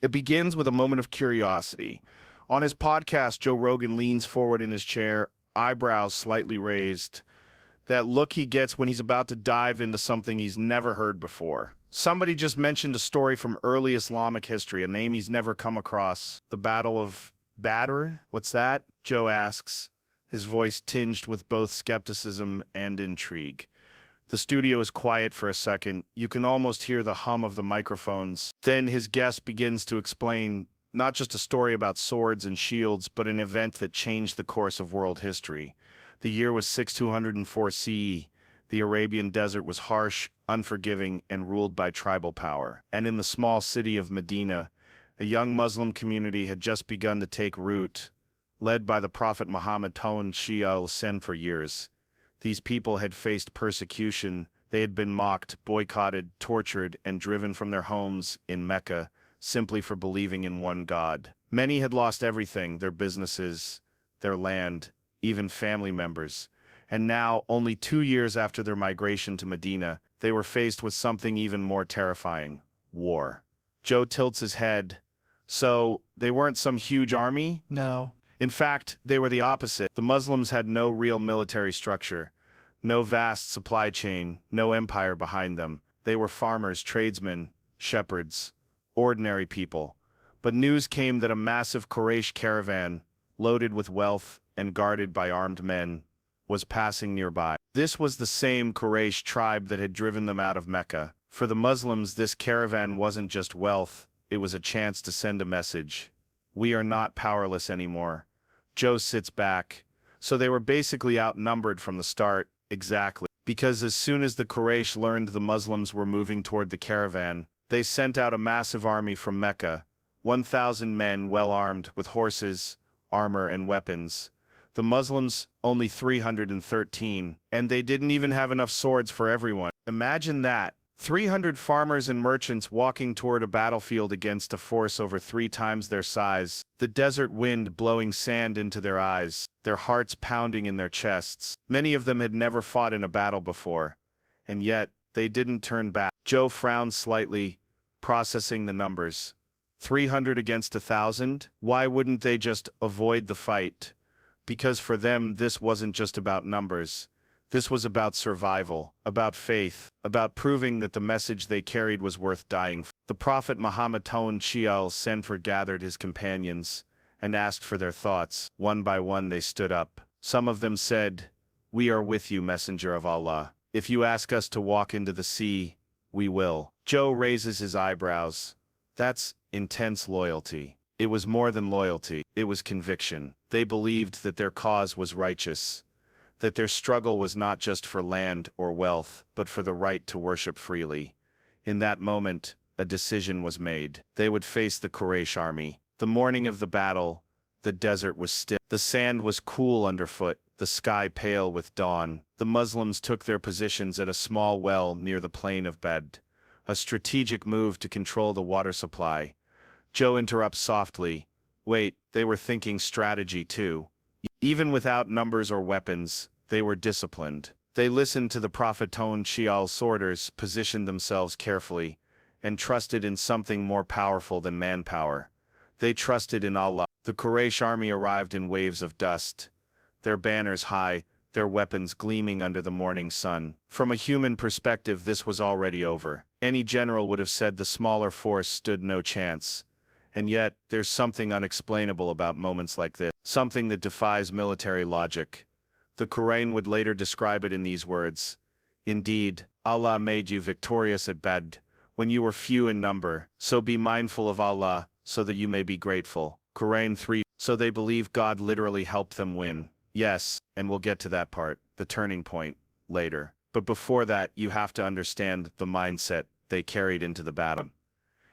It begins with a moment of curiosity. On his podcast, Joe Rogan leans forward in his chair, eyebrows slightly raised. That look he gets when he's about to dive into something he's never heard before. Somebody just mentioned a story from early Islamic history, a name he's never come across. The Battle of Badr? What's that? Joe asks, his voice tinged with both skepticism and intrigue. The studio is quiet for a second. You can almost hear the hum of the microphones. Then his guest begins to explain not just a story about swords and shields, but an event that changed the course of world history. The year was 6204 CE. The Arabian desert was harsh, unforgiving, and ruled by tribal power. And in the small city of Medina, a young Muslim community had just begun to take root, led by the Prophet Muhammad sent for years. These people had faced persecution. They had been mocked, boycotted, tortured, and driven from their homes in Mecca simply for believing in one God. Many had lost everything, their businesses, their land, even family members. And now, only 2 years after their migration to Medina, they were faced with something even more terrifying: war. Joe tilts his head. So, they weren't some huge army? No. In fact, they were the opposite. The Muslims had no real military structure, no vast supply chain, no empire behind them. They were farmers, tradesmen, shepherds, ordinary people. But news came that a massive Quraysh caravan, loaded with wealth and guarded by armed men, was passing nearby. This was the same Quraysh tribe that had driven them out of Mecca. For the Muslims, this caravan wasn't just wealth, it was a chance to send a message. We are not powerless anymore. Joe sits back. So they were basically outnumbered from the start, exactly. Because as soon as the Quraysh learned the Muslims were moving toward the caravan, they sent out a massive army from Mecca, 1,000 men well armed with horses, armor, and weapons. The Muslims, only 313, and they didn't even have enough swords for everyone. Imagine that. 300 farmers and merchants walking toward a battlefield against a force over 3 times their size, the desert wind blowing sand into their eyes, their hearts pounding in their chests. Many of them had never fought in a battle before, and yet they didn't turn back. Joe frowned slightly, processing the numbers. 300 against 1,000? Why wouldn't they just avoid the fight? Because for them, this wasn't just about numbers. This was about survival, about faith, about proving that the message they carried was worth dying for. The Prophet Muhammad gathered his companions and asked for their thoughts. One by one they stood up. Some of them said, "We are with you, Messenger of Allah. If you ask us to walk into the sea, we will." Joe raises his eyebrows. That's intense loyalty. It was more than loyalty, it was conviction. They believed that their cause was righteous, that their struggle was not just for land or wealth, but for the right to worship freely. In that moment, a decision was made. They would face the Quraysh army. The morning of the battle, the desert was still. The sand was cool underfoot, the sky pale with dawn. The Muslims took their positions at a small well near the plain of Badr, a strategic move to control the water supply. Joe interrupts softly. Wait, they were thinking strategy too. Even without numbers or weapons, they were disciplined. They listened to the Prophet orders, positioned themselves carefully, and trusted in something more powerful than manpower. They trusted in Allah. The Quraysh army arrived in waves of dust, their banners high, their weapons gleaming under the morning sun. From a human perspective, this was already over. Any general would have said the smaller force stood no chance. And yet, there's something unexplainable about moments like this, something that defies military logic. The Quran would later describe it in these words: "Indeed, Allah made you victorious at Badr, when you were few in number, so be mindful of Allah, so that you may be grateful." Quran 3. So they believe God literally helped them win. Yes, and we'll get to that part, the turning point, later. But before that, you have to understand the mindset they carried into the battle.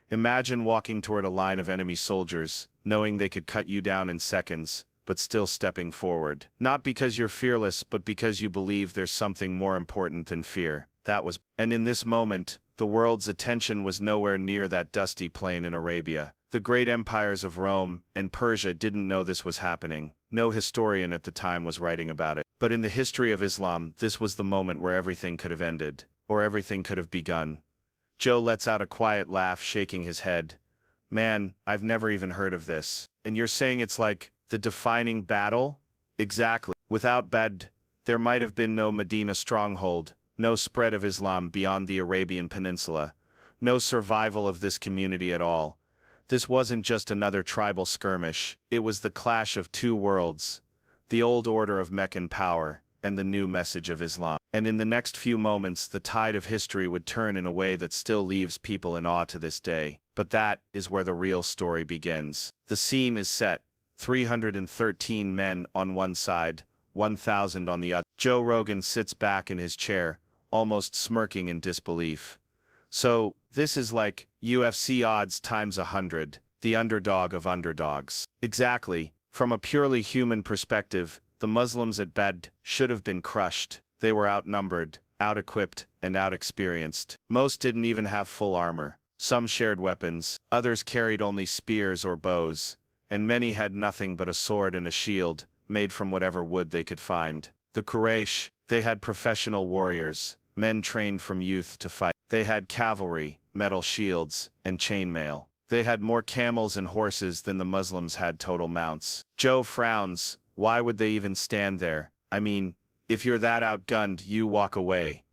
Imagine walking toward a line of enemy soldiers, knowing they could cut you down in seconds, but still stepping forward. Not because you're fearless, but because you believe there's something more important than fear. And in this moment, the world's attention was nowhere near that dusty plain in Arabia. The great empires of Rome and Persia didn't know this was happening. No historian at the time was writing about it. But in the history of Islam, this was the moment where everything could have ended, or everything could have begun. Joe lets out a quiet laugh, shaking his head. Man, I've never even heard of this. And you're saying it's like the defining battle? Exactly. Without Badr, there might have been no Medina stronghold, no spread of Islam beyond the Arabian Peninsula, no survival of this community at all. This wasn't just another tribal skirmish, it was the clash of two worlds, the old order of Meccan power, and the new message of Islam. And in the next few moments the tide of history would turn in a way that still leaves people in awe to this day. But that is where the real story begins. The scene is set, 313 men on one side, 1,000 on the other. Joe Rogan sits back in his chair, almost smirking in disbelief. So, this is like UFC odds times 100, the underdog of underdogs. Exactly. From a purely human perspective, the Muslims at Badr should have been crushed. They were outnumbered, out-equipped, and out-experienced. Most didn't even have full armor. Some shared weapons, others carried only spears or bows, and many had nothing but a sword and a shield, made from whatever wood they could find. The Quraysh, they had professional warriors, men trained from youth to fight. They had cavalry, metal shields, and chainmail. They had more camels and horses than the Muslims had total mounts. Joe frowns. Why would they even stand there? I mean, if you're that outgunned, you walk away.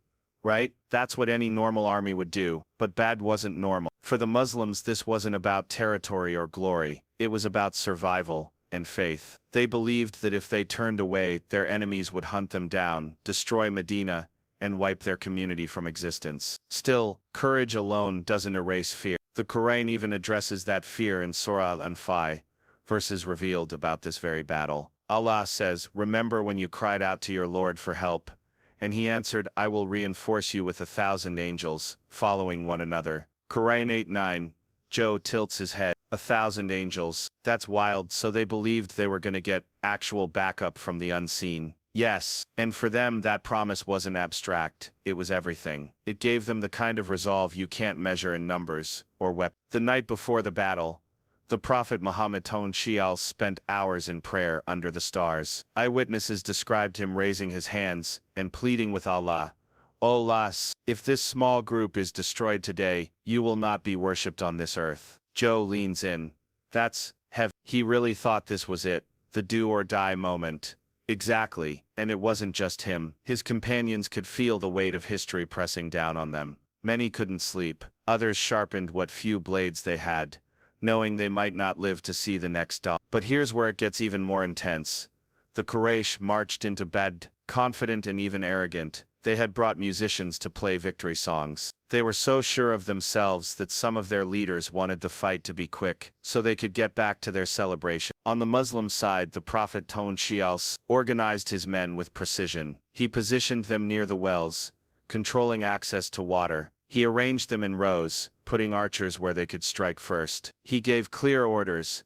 Right? That's what any normal army would do, but Badr wasn't normal. For the Muslims, this wasn't about territory or glory, it was about survival and faith. They believed that if they turned away, their enemies would hunt them down, destroy Medina, and wipe their community from existence. Still, courage alone doesn't erase fear. The Quran even addresses that fear in Surah Al-Anfal, verses revealed about this very battle. Allah says, "Remember when you cried out to your Lord for help, and he answered, I will reinforce you with 1,000 angels, following one another." Quran 8:9. Joe tilts his head. 1,000 angels. That's wild. So they believed they were going to get actual backup from the unseen. Yes, and for them that promise wasn't abstract, it was everything. It gave them the kind of resolve you can't measure in numbers or weapons. The night before the battle, the Prophet Muhammad spent hours in prayer under the stars. Eyewitnesses described him raising his hands and pleading with Allah, "O Allah, if this small group is destroyed today, you will not be worshipped on this earth." Joe leans in. That's heavy. He really thought this was it, the do-or-die moment. Exactly, and it wasn't just him. His companions could feel the weight of history pressing down on them. Many couldn't sleep. Others sharpened what few blades they had, knowing they might not live to see the next dawn. But here's where it gets even more intense. The Quraysh marched into Badr, confident and even arrogant. They had brought musicians to play victory songs. They were so sure of themselves that some of their leaders wanted the fight to be quick, so they could get back to their celebration. On the Muslim side, the Prophet organized his men with precision. He positioned them near the wells, controlling access to water. He arranged them in rows, putting archers where they could strike first. He gave clear orders.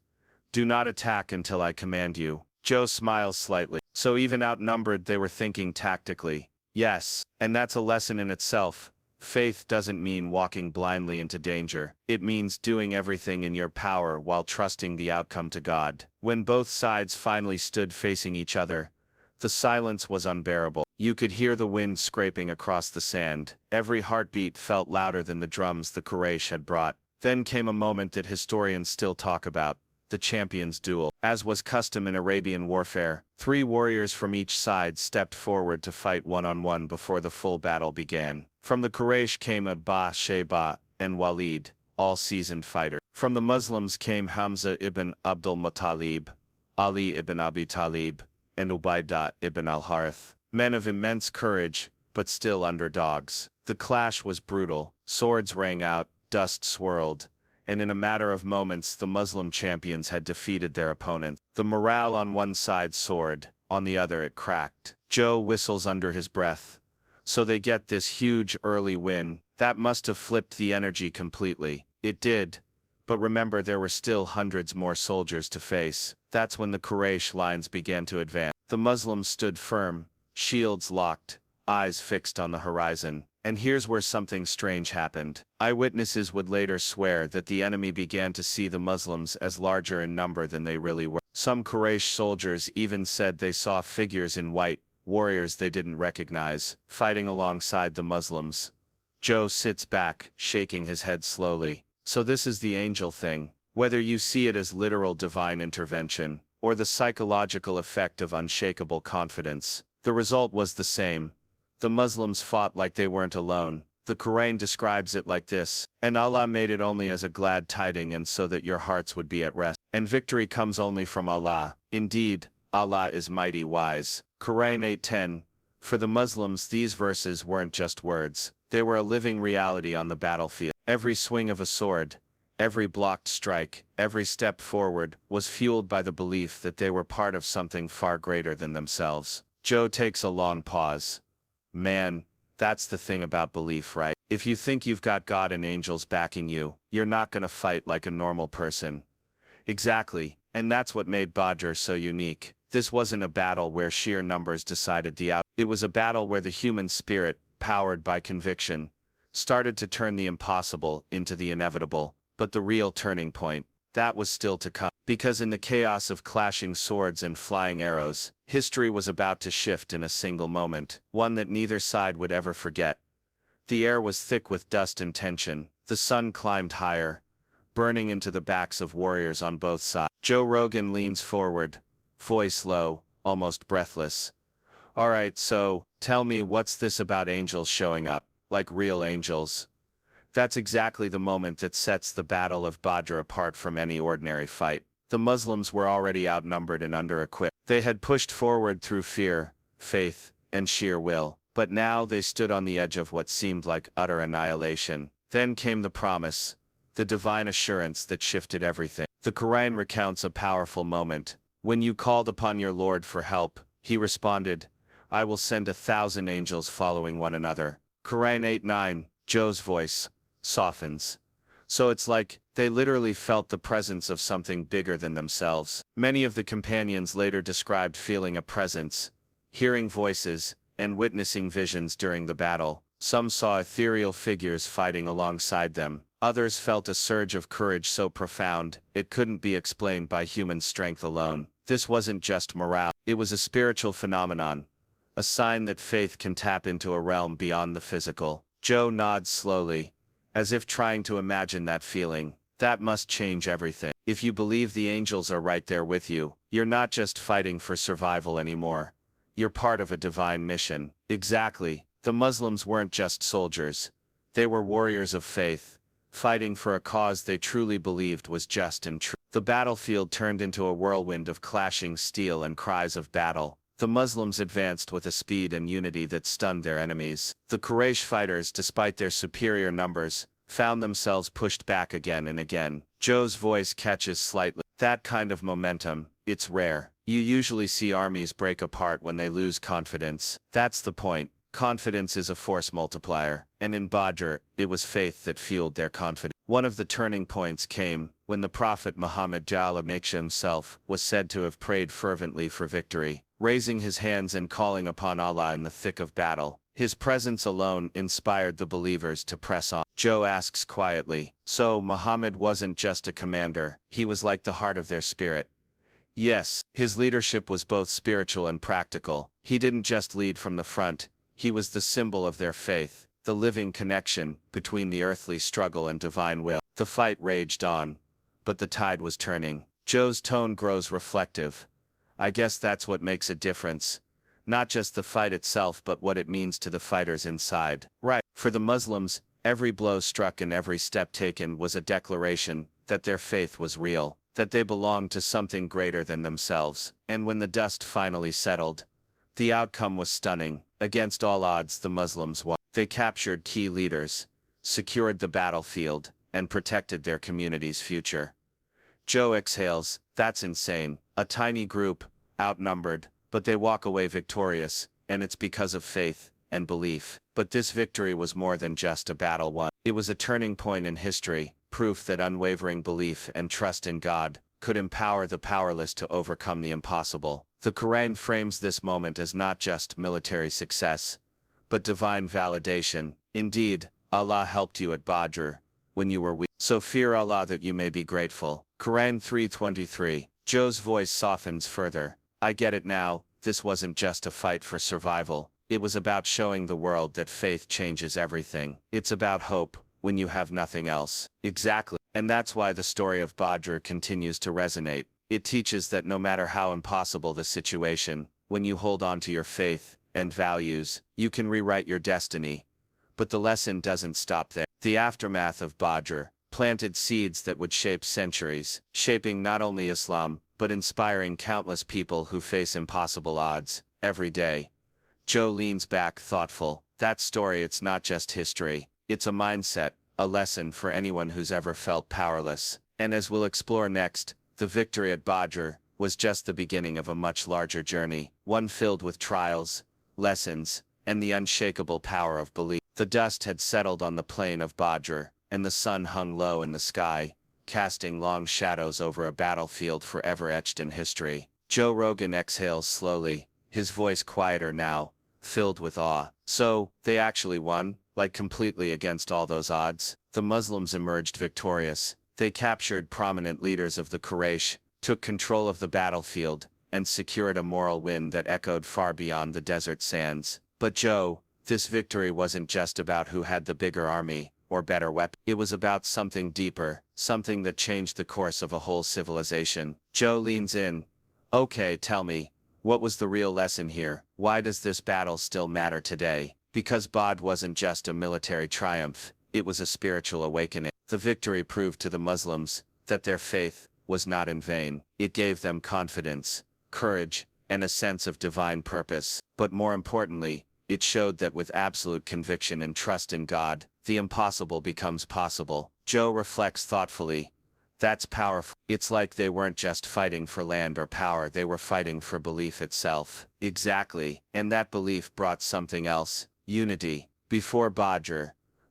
"Do not attack until I command you." Joe smiles slightly. So even outnumbered, they were thinking tactically. Yes, and that's a lesson in itself. Faith doesn't mean walking blindly into danger. It means doing everything in your power while trusting the outcome to God. When both sides finally stood facing each other, the silence was unbearable. You could hear the wind scraping across the sand. Every heartbeat felt louder than the drums the Quraysh had brought. Then came a moment that historians still talk about, the champions' duel. As was custom in Arabian warfare, 3 warriors from each side stepped forward to fight one-on-one before the full battle began. From the Quraysh came Abba, Shayba, and Walid, all seasoned fighters. From the Muslims came Hamza ibn Abdul Muttalib, Ali ibn Abi Talib, and Ubaidah ibn al-Harith. Men of immense courage, but still underdogs. The clash was brutal. Swords rang out, dust swirled, and in a matter of moments the Muslim champions had defeated their opponent. The morale on one side soared, on the other it cracked. Joe whistles under his breath. So they get this huge early win. That must have flipped the energy completely. It did. But remember, there were still hundreds more soldiers to face. That's when the Quraysh lines began to advance. The Muslims stood firm, shields locked, eyes fixed on the horizon. And here's where something strange happened. Eyewitnesses would later swear that the enemy began to see the Muslims as larger in number than they really were. Some Quraysh soldiers even said they saw figures in white, warriors they didn't recognize, fighting alongside the Muslims. Joe sits back, shaking his head slowly. So this is the angel thing. Whether you see it as literal divine intervention, or the psychological effect of unshakable confidence, the result was the same. The Muslims fought like they weren't alone. The Quran describes it like this, and Allah made it only as a glad tiding and so that your hearts would be at rest. And victory comes only from Allah. Indeed, Allah is mighty wise. Quran 8:10. For the Muslims, these verses weren't just words. They were a living reality on the battlefield. Every swing of a sword, every blocked strike, every step forward, was fueled by the belief that they were part of something far greater than themselves. Joe takes a long pause. Man, that's the thing about belief, right? If you think you've got God and angels backing you, you're not gonna fight like a normal person. Exactly, and that's what made Badr so unique. This wasn't a battle where sheer numbers decided the outcome. It was a battle where the human spirit, powered by conviction, started to turn the impossible into the inevitable. But the real turning point, that was still to come. Because in the chaos of clashing swords and flying arrows, history was about to shift in a single moment, one that neither side would ever forget. The air was thick with dust and tension. The sun climbed higher, burning into the backs of warriors on both sides. Joe Rogan leans forward, voice low, almost breathless. All right, so, tell me, what's this about angels showing up, like real angels? That's exactly the moment that sets the Battle of Badr apart from any ordinary fight. The Muslims were already outnumbered and under-equipped. They had pushed forward through fear, faith, and sheer will. But now they stood on the edge of what seemed like utter annihilation. Then came the promise, the divine assurance that shifted everything. The Quran recounts a powerful moment. When you called upon your Lord for help, he responded, I will send 1,000 angels following one another. Quran 8:9, Joe's voice softens. So it's like, they literally felt the presence of something bigger than themselves. Many of the companions later described feeling a presence, hearing voices, and witnessing visions during the battle. Some saw ethereal figures fighting alongside them. Others felt a surge of courage so profound, it couldn't be explained by human strength alone. This wasn't just morale, it was a spiritual phenomenon, a sign that faith can tap into a realm beyond the physical. Joe nods slowly, as if trying to imagine that feeling. That must change everything. If you believe the angels are right there with you, you're not just fighting for survival anymore. You're part of a divine mission. Exactly. The Muslims weren't just soldiers. They were warriors of faith, fighting for a cause they truly believed was just and true. The battlefield turned into a whirlwind of clashing steel and cries of battle. The Muslims advanced with a speed and unity that stunned their enemies. The Quraysh fighters, despite their superior numbers, found themselves pushed back again and again. Joe's voice catches slightly. That kind of momentum, it's rare. You usually see armies break apart when they lose confidence. That's the point. Confidence is a force multiplier, and in Badr, it was faith that fueled their confidence. One of the turning points came when the Prophet Muhammad himself was said to have prayed fervently for victory, raising his hands and calling upon Allah in the thick of battle. His presence alone inspired the believers to press on. Joe asks quietly, so Muhammad wasn't just a commander, he was like the heart of their spirit. Yes, his leadership was both spiritual and practical. He didn't just lead from the front, he was the symbol of their faith, the living connection between the earthly struggle and divine will. The fight raged on, but the tide was turning. Joe's tone grows reflective. I guess that's what makes a difference. Not just the fight itself but what it means to the fighters inside. Right. For the Muslims, every blow struck and every step taken was a declaration that their faith was real, that they belonged to something greater than themselves. And when the dust finally settled, the outcome was stunning. Against all odds, the Muslims won. They captured key leaders, secured the battlefield, and protected their community's future. Joe exhales, that's insane. A tiny group, outnumbered, but they walk away victorious, and it's because of faith and belief. But this victory was more than just a battle won. It was a turning point in history, proof that unwavering belief and trust in God could empower the powerless to overcome the impossible. The Quran frames this moment as not just military success, but divine validation. Indeed, Allah helped you at Badr when you were weak. So fear Allah that you may be grateful. Quran 3:23. Joe's voice softens further. I get it now, this wasn't just a fight for survival. It was about showing the world that faith changes everything. It's about hope, when you have nothing else. Exactly. And that's why the story of Badr continues to resonate. It teaches that no matter how impossible the situation, when you hold on to your faith and values, you can rewrite your destiny. But the lesson doesn't stop there. The aftermath of Badr planted seeds that would shape centuries, shaping not only Islam, but inspiring countless people who face impossible odds every day. Joe leans back thoughtful. That story, it's not just history, it's a mindset, a lesson for anyone who's ever felt powerless. And as we'll explore next, the victory at Badr was just the beginning of a much larger journey, one filled with trials, lessons, and the unshakable power of belief. The dust had settled on the plain of Badr, and the sun hung low in the sky, casting long shadows over a battlefield forever etched in history. Joe Rogan exhales slowly, his voice quieter now, filled with awe. So, they actually won, like completely against all those odds. The Muslims emerged victorious. They captured prominent leaders of the Quraysh, took control of the battlefield, and secured a moral win that echoed far beyond the desert sands. But Joe, this victory wasn't just about who had the bigger army, or better weapons. It was about something deeper, something that changed the course of a whole civilization. Joe leans in. Okay, tell me, what was the real lesson here? Why does this battle still matter today? Because Badr wasn't just a military triumph, it was a spiritual awakening. The victory proved to the Muslims that their faith was not in vain. It gave them confidence, courage, and a sense of divine purpose. But more importantly, it showed that with absolute conviction and trust in God, the impossible becomes possible. Joe reflects thoughtfully. That's powerful. It's like they weren't just fighting for land or power, they were fighting for belief itself. Exactly. And that belief brought something else, unity. Before Badr,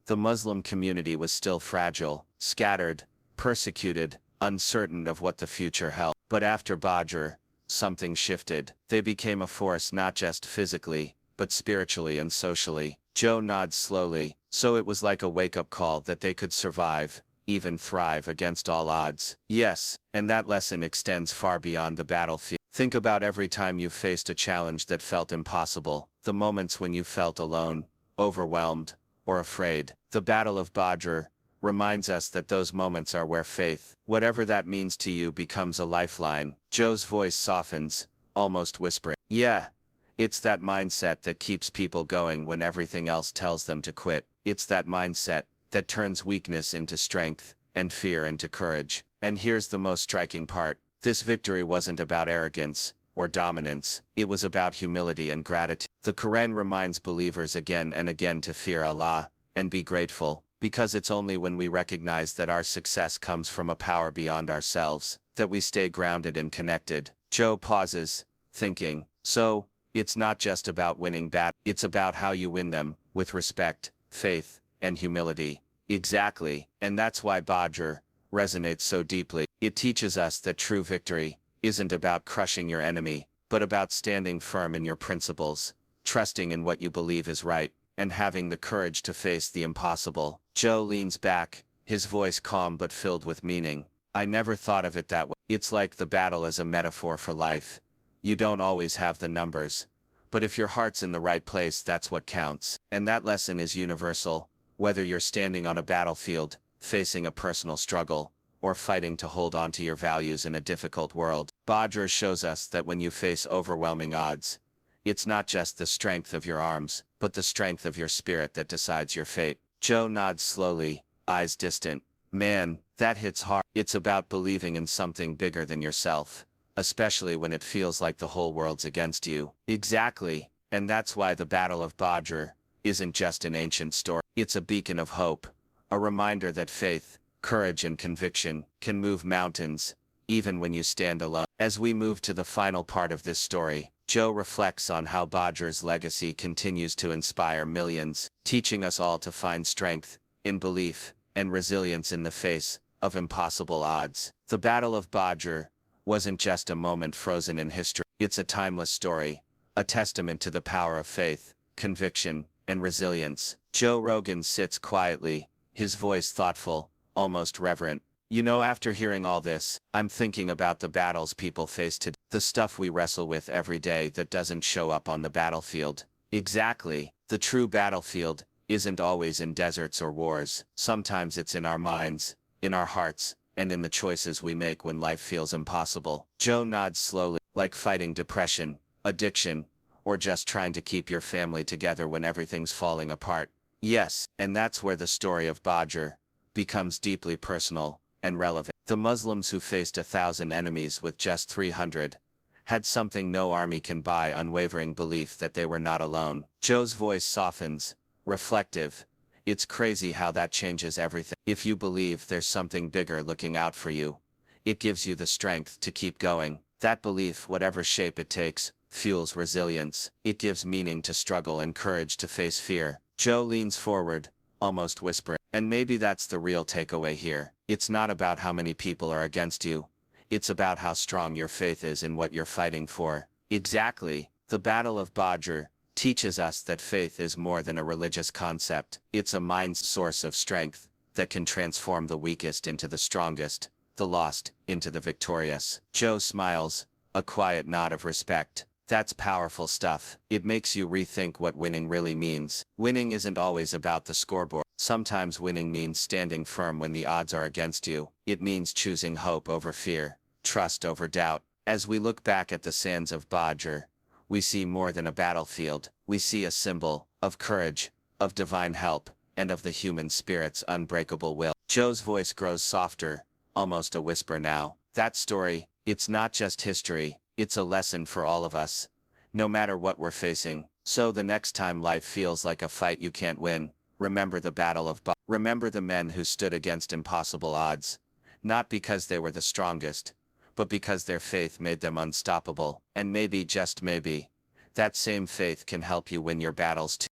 the Muslim community was still fragile, scattered, persecuted, uncertain of what the future held. But after Badr, something shifted. They became a force not just physically, but spiritually and socially. Joe nods slowly. So it was like a wake-up call that they could survive, even thrive against all odds. Yes, and that lesson extends far beyond the battlefield. Think about every time you faced a challenge that felt impossible, the moments when you felt alone, overwhelmed, or afraid. The Battle of Badr reminds us that those moments are where faith, whatever that means to you, becomes a lifeline. Joe's voice softens, almost whispering. Yeah, it's that mindset that keeps people going when everything else tells them to quit. It's that mindset that turns weakness into strength, and fear into courage. And here's the most striking part. This victory wasn't about arrogance or dominance. It was about humility and gratitude. The Quran reminds believers again and again to fear Allah and be grateful, because it's only when we recognize that our success comes from a power beyond ourselves that we stay grounded and connected. Joe pauses, thinking. So, it's not just about winning battles, it's about how you win them, with respect, faith, and humility. Exactly, and that's why Badr resonates so deeply. It teaches us that true victory isn't about crushing your enemy, but about standing firm in your principles, trusting in what you believe is right, and having the courage to face the impossible. Joe leans back, his voice calm but filled with meaning. I never thought of it that way. It's like the battle as a metaphor for life. You don't always have the numbers, but if your heart's in the right place, that's what counts. And that lesson is universal, whether you're standing on a battlefield, facing a personal struggle, or fighting to hold on to your values in a difficult world. Badr shows us that when you face overwhelming odds, it's not just the strength of your arms, but the strength of your spirit that decides your fate. Joe nods slowly, eyes distant. Man, that hits hard. It's about believing in something bigger than yourself, especially when it feels like the whole world's against you. Exactly, and that's why the Battle of Badr isn't just an ancient story. It's a beacon of hope, a reminder that faith, courage, and conviction can move mountains, even when you stand alone. As we move to the final part of this story, Joe reflects on how Badr's legacy continues to inspire millions, teaching us all to find strength in belief and resilience in the face of impossible odds. The Battle of Badr wasn't just a moment frozen in history. It's a timeless story, a testament to the power of faith, conviction, and resilience. Joe Rogan sits quietly, his voice thoughtful, almost reverent. You know, after hearing all this, I'm thinking about the battles people face today, the stuff we wrestle with every day that doesn't show up on the battlefield. Exactly, the true battlefield isn't always in deserts or wars. Sometimes it's in our minds, in our hearts, and in the choices we make when life feels impossible. Joe nods slowly, like fighting depression, addiction, or just trying to keep your family together when everything's falling apart. Yes, and that's where the story of Badr becomes deeply personal and relevant. The Muslims who faced 1,000 enemies with just 300 had something no army can buy: unwavering belief that they were not alone. Joe's voice softens, reflective. It's crazy how that changes everything. If you believe there's something bigger looking out for you, it gives you the strength to keep going. That belief, whatever shape it takes, fuels resilience. It gives meaning to struggle and courage to face fear. Joe leans forward, almost whispering. And maybe that's the real takeaway here. It's not about how many people are against you. It's about how strong your faith is in what you're fighting for. Exactly. The Battle of Badr teaches us that faith is more than a religious concept. It's a mind's source of strength that can transform the weakest into the strongest, the lost into the victorious. Joe smiles, a quiet nod of respect. That's powerful stuff. It makes you rethink what winning really means. Winning isn't always about the scoreboard. Sometimes winning means standing firm when the odds are against you. It means choosing hope over fear, trust over doubt. As we look back at the sands of Badr, we see more than a battlefield. We see a symbol of courage, of divine help, and of the human spirit's unbreakable will. Joe's voice grows softer, almost a whisper now. That story, it's not just history, it's a lesson for all of us, no matter what we're facing. So the next time life feels like a fight you can't win, remember the Battle of Badr. Remember the men who stood against impossible odds, not because they were the strongest, but because their faith made them unstoppable. And maybe, just maybe, that same faith can help you win your battles too.